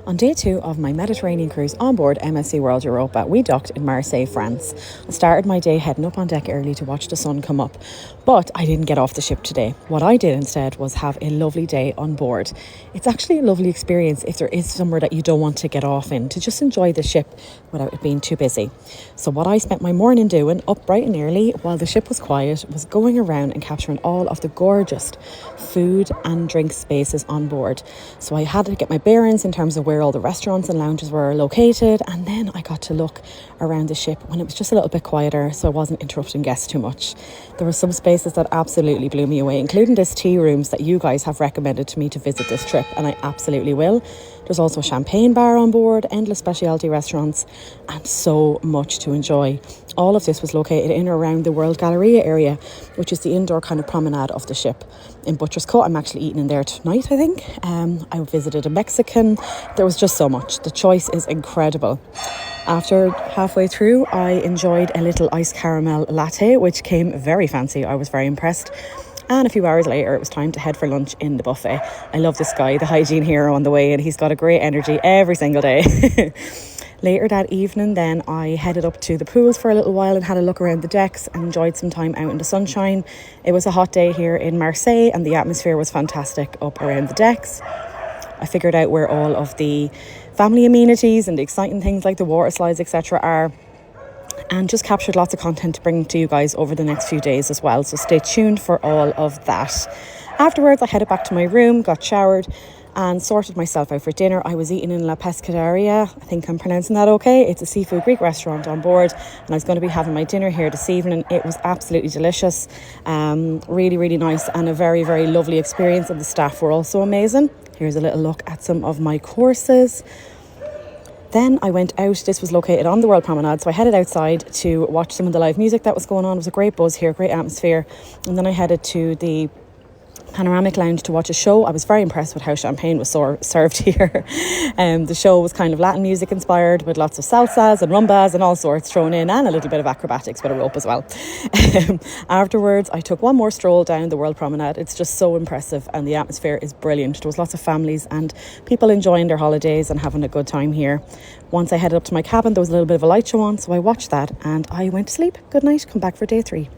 On day 2 of my Mediterranean cruise on board MSC World Europa, we docked in Marseille, France. I started my day heading up on deck early to watch the sun come up, but I didn't get off the ship today. What I did instead was have a lovely day on board. It's actually a lovely experience if there is somewhere that you don't want to get off in, to just enjoy the ship without it being too busy. So what I spent my morning doing, up bright and early while the ship was quiet, was going around and capturing all of the gorgeous food and drink spaces on board. So I had to get my bearings in terms of where all the restaurants and lounges were located, and then I got to look around the ship when it was just a little bit quieter, so I wasn't interrupting guests too much. There were some spaces that absolutely blew me away, including this tea rooms that you guys have recommended to me to visit this trip, and I absolutely will. There's also a champagne bar on board, endless specialty restaurants, and so much to enjoy. All of this was located in or around the World Galleria area, which is the indoor kind of promenade of the ship. In Butcher's Cut, I'm actually eating in there tonight, I think. I visited a Mexican. There was just so much. The choice is incredible. After halfway through, I enjoyed a little iced caramel latte, which came very fancy. I was very impressed. And a few hours later, it was time to head for lunch in the buffet. I love this guy, the hygiene hero on the way, and he's got a great energy every single day. Later that evening, then, I headed up to the pools for a little while and had a look around the decks and enjoyed some time out in the sunshine. It was a hot day here in Marseille and the atmosphere was fantastic up around the decks. I figured out where all of the family amenities and the exciting things like the water slides, etc. are, and just captured lots of content to bring to you guys over the next few days as well. So stay tuned for all of that. Afterwards, I headed back to my room, got showered and sorted myself out for dinner. I was eating in La Pescaderia. I think I'm pronouncing that okay. It's a seafood Greek restaurant on board, and I was going to be having my dinner here this evening. It was absolutely delicious, really, really nice, and a very, very lovely experience, and the staff were also amazing. Here's a little look at some of my courses. Then I went out. This was located on the World Promenade, so I headed outside to watch some of the live music that was going on. It was a great buzz here, great atmosphere. And then I headed to the panoramic lounge to watch a show. I was very impressed with how champagne was served here. The show was kind of Latin music inspired, with lots of salsas and rumbas and all sorts thrown in, and a little bit of acrobatics with a rope as well. Afterwards, I took one more stroll down the World Promenade. It's just so impressive and the atmosphere is brilliant. There was lots of families and people enjoying their holidays and having a good time here. Once I headed up to my cabin, there was a little bit of a light show on, so I watched that and I went to sleep. Good night, come back for day 3.